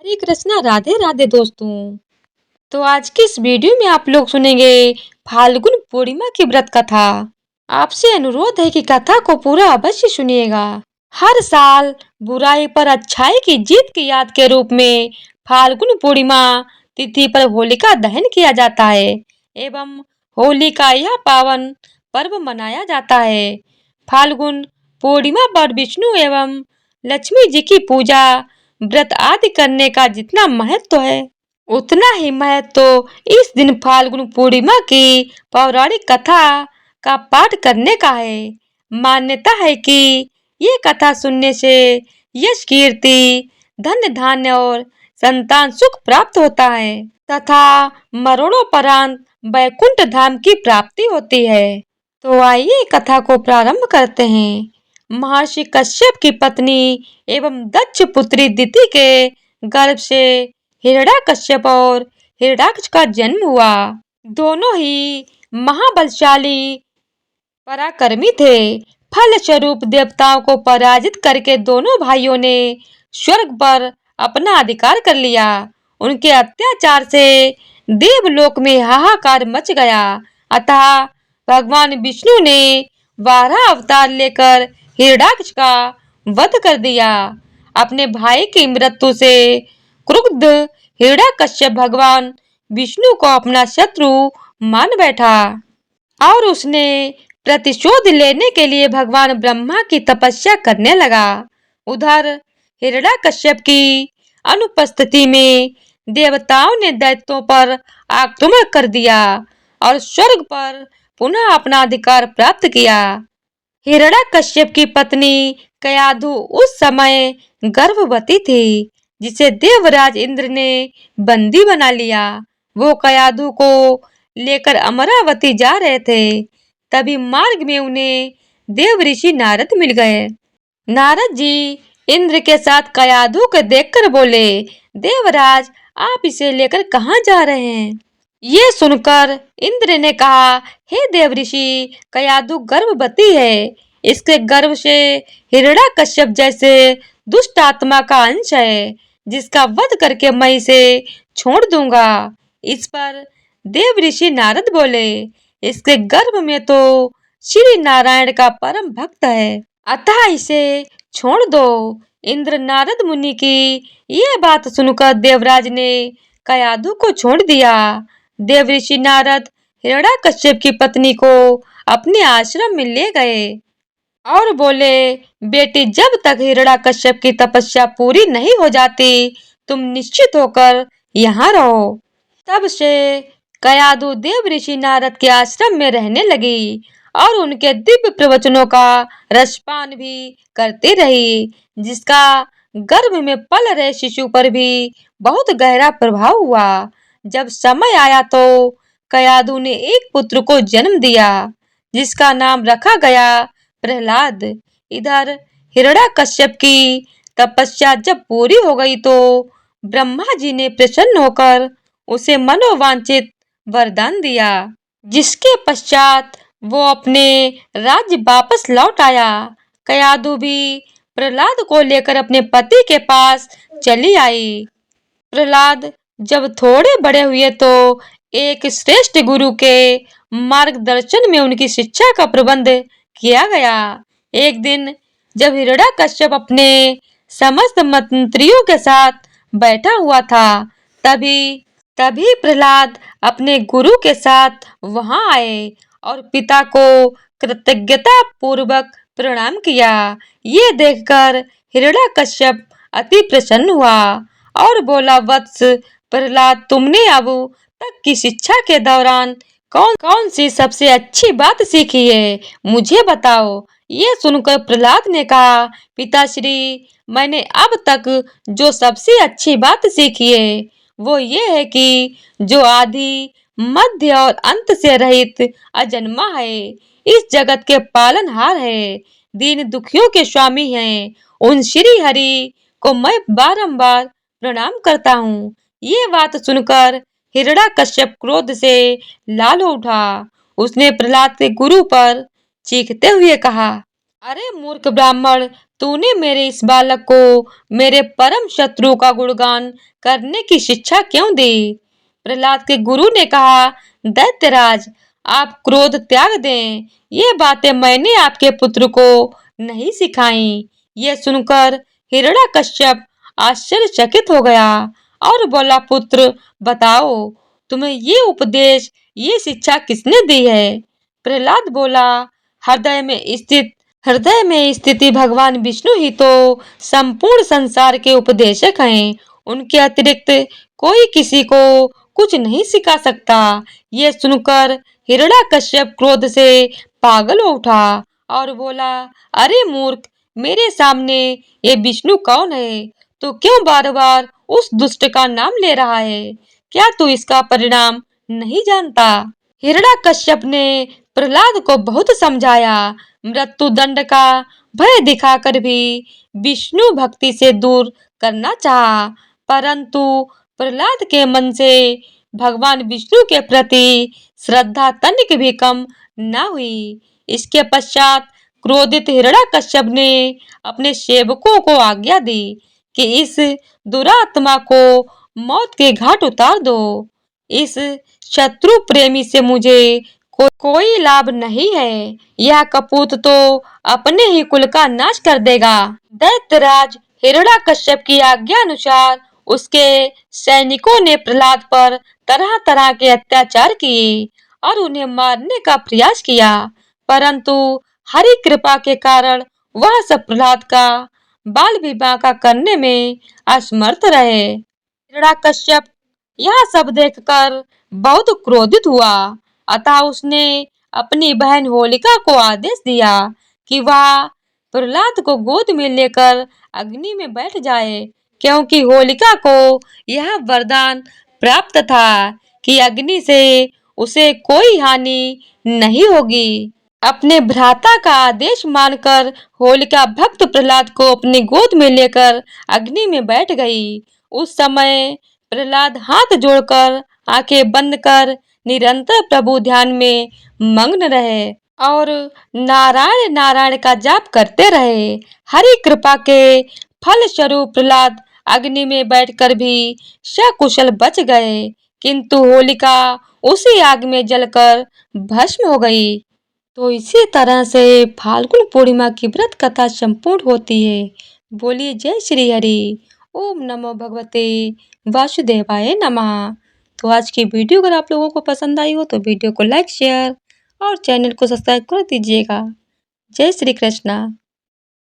हरे कृष्णा, राधे राधे दोस्तों। तो आज की इस वीडियो में आप लोग सुनेंगे फाल्गुन पूर्णिमा की व्रत कथा। आपसे अनुरोध है कि कथा को पूरा अवश्य सुनिएगा। हर साल बुराई पर अच्छाई की जीत की याद के रूप में फाल्गुन पूर्णिमा तिथि पर होलिका दहन किया जाता है एवं होली का यह पावन पर्व मनाया जाता है। फाल्गुन पूर्णिमा पर विष्णु एवं लक्ष्मी जी की पूजा व्रत आदि करने का जितना महत्व है उतना ही महत्व इस दिन फाल्गुन पूर्णिमा की पौराणिक कथा का पाठ करने का है। मान्यता है कि ये कथा सुनने से यश कीर्ति धन धान्य और संतान सुख प्राप्त होता है तथा मरणोपरांत वैकुंठ धाम की प्राप्ति होती है। तो आइए कथा को प्रारंभ करते हैं। महर्षि कश्यप की पत्नी एवं दक्ष पुत्री दिति के गर्भ से हिरण्यकश्यप और हिरण्याक्ष का जन्म हुआ। दोनों ही महाबलशाली पराक्रमी थे। फलस्वरूप देवताओं को पराजित करके दोनों भाइयों ने स्वर्ग पर अपना अधिकार कर लिया। उनके अत्याचार से देवलोक में हाहाकार मच गया। अतः भगवान विष्णु ने वाराह अवतार लेकर हिरण्याक्ष का वध कर दिया। अपने भाई की मृत्यु से क्रुद्ध हिरण्यकश्यप भगवान विष्णु को अपना शत्रु मान बैठा और उसने प्रतिशोध लेने के लिए भगवान ब्रह्मा की तपस्या करने लगा। उधर हिरण्याकश्यप की अनुपस्थिति में देवताओं ने दैत्यों पर आक्रमण कर दिया और स्वर्ग पर पुनः अपना अधिकार प्राप्त किया। हिरण्याकश्यप की पत्नी कयाधु उस समय गर्भवती थी जिसे देवराज इंद्र ने बंदी बना लिया। वो कयाधु को लेकर अमरावती जा रहे थे। तभी मार्ग में उन्हें देव ऋषि नारद मिल गए। नारद जी इंद्र के साथ कयाधु को देखकर बोले, देवराज आप इसे लेकर कहाँ जा रहे हैं? ये सुनकर इंद्र ने कहा, हे देव ऋषि, कयाधु गर्भवती है। इसके गर्भ से हिरण्याकश्यप जैसे दुष्ट आत्मा का अंश है जिसका वध करके मैं इसे छोड़ दूंगा। इस पर देव ऋषि नारद बोले, इसके गर्भ में तो श्री नारायण का परम भक्त है, अतः इसे छोड़ दो। इंद्र नारद मुनि की ये बात सुनकर देवराज ने कयाधु को छोड़ दिया। देव ऋषि नारद हिरण्याकश्यप की पत्नी को अपने आश्रम में ले गए और बोले, बेटी, जब तक हिरण्याकश्यप की तपस्या पूरी नहीं हो जाती तुम निश्चित होकर यहाँ रहो। तब से कयाधु देव ऋषि नारद के आश्रम में रहने लगी और उनके दिव्य प्रवचनों का रसपान भी करती रही, जिसका गर्भ में पल रहे शिशु पर भी बहुत गहरा प्रभाव हुआ। जब समय आया तो कयाधु ने एक पुत्र को जन्म दिया जिसका नाम रखा गया प्रहलाद। इधर हिरण्याकश्यप की तपस्या जब पूरी हो गई तो ब्रह्मा जी ने प्रसन्न होकर उसे मनोवांछित वरदान दिया, जिसके पश्चात वो अपने राज्य वापस लौट आया। कयाधु भी प्रहलाद को लेकर अपने पति के पास चली आई। प्रहलाद जब थोड़े बड़े हुए तो एक श्रेष्ठ गुरु के मार्गदर्शन में उनकी शिक्षा का प्रबंध किया गया। एक दिन जब हिरण्याकश्यप अपने समस्त मंत्रियों के साथ बैठा हुआ था तभी प्रहलाद अपने गुरु के साथ वहां आए और पिता को कृतज्ञता पूर्वक प्रणाम किया। ये देखकर हिरण्याकश्यप अति प्रसन्न हुआ और बोला, वत्स प्रहलाद, तुमने अब तक की शिक्षा के दौरान कौन सी सबसे अच्छी बात सीखी है, मुझे बताओ। ये सुनकर प्रहलाद ने कहा, पिताश्री, मैंने अब तक जो सबसे अच्छी बात सीखी है वो ये है कि जो आदि मध्य और अंत से रहित अजन्मा है, इस जगत के पालनहार है, दीन दुखियों के स्वामी हैं, उन श्री हरि को मैं बारंबार प्रणाम करता हूँ। ये बात सुनकर हिरण्याकश्यप क्रोध से लाल हो उठा। उसने प्रहलाद के गुरु पर चीखते हुए कहा, अरे मूर्ख ब्राह्मण, तूने मेरे इस बालक को मेरे परम शत्रु का गुणगान करने की शिक्षा क्यों दी? प्रहलाद के गुरु ने कहा, दैत्यराज, आप क्रोध त्याग दें। ये बातें मैंने आपके पुत्र को नहीं सिखाई। ये सुनकर हिरण्यकश्यप आश्चर्यचकित हो गया और बोला, पुत्र बताओ, तुम्हें ये उपदेश, ये शिक्षा किसने दी है? प्रहलाद बोला, हृदय में स्थित हृदय में स्थिति भगवान विष्णु ही तो संपूर्ण संसार के उपदेशक हैं। उनके अतिरिक्त कोई किसी को कुछ नहीं सिखा सकता। ये सुनकर हिरण्यकश्यप क्रोध से पागल हो उठा और बोला, अरे मूर्ख, मेरे सामने ये विष्णु कौन है? तो क्यों बार बार उस दुष्ट का नाम ले रहा है? क्या तू इसका परिणाम नहीं जानता? हिरण्यकश्यप ने प्रहलाद को बहुत समझाया, मृत्यु दंड का भय दिखाकर भी विष्णु भक्ति से दूर करना चाहा, परंतु प्रहलाद के मन से भगवान विष्णु के प्रति श्रद्धा तनिक भी कम न हुई। इसके पश्चात क्रोधित हिरण्यकश्यप ने अपने सेवकों को आज्ञा दी कि इस दुरात्मा को मौत के घाट उतार दो। इस शत्रु प्रेमी से मुझे कोई लाभ नहीं है। यह कपूत तो अपने ही कुल का नाश कर देगा। दैत्यराज हिरण्यकश्यप की आज्ञा अनुसार उसके सैनिकों ने प्रहलाद पर तरह तरह के अत्याचार किए और उन्हें मारने का प्रयास किया, परंतु हरि कृपा के कारण वह सब प्रहलाद का बाल विवाह का करने में असमर्थ रहे। हिरण्यकश्यप यह सब देखकर बहुत क्रोधित हुआ, अतः उसने अपनी बहन होलिका को आदेश दिया कि वह प्रहलाद को गोद में लेकर अग्नि में बैठ जाए, क्योंकि होलिका को यह वरदान प्राप्त था कि अग्नि से उसे कोई हानि नहीं होगी। अपने भ्राता का आदेश मानकर होलिका भक्त प्रहलाद को अपनी गोद में लेकर अग्नि में बैठ गई। उस समय प्रहलाद हाथ जोड़कर आंखें बंद कर निरंतर प्रभु ध्यान में मग्न रहे और नारायण नारायण का जाप करते रहे। हरि कृपा के फल स्वरूप प्रहलाद अग्नि में बैठकर भी सकुशल बच गए, किंतु होलिका उसी आग में जलकर भस्म हो गई। तो इसी तरह से फाल्गुन पूर्णिमा की व्रत कथा संपूर्ण होती है। बोलिए जय श्री हरि। ओम नमो भगवते वासुदेवाय नमः। तो आज की वीडियो अगर आप लोगों को पसंद आई हो तो वीडियो को लाइक शेयर और चैनल को सब्सक्राइब कर दीजिएगा। जय श्री कृष्णा।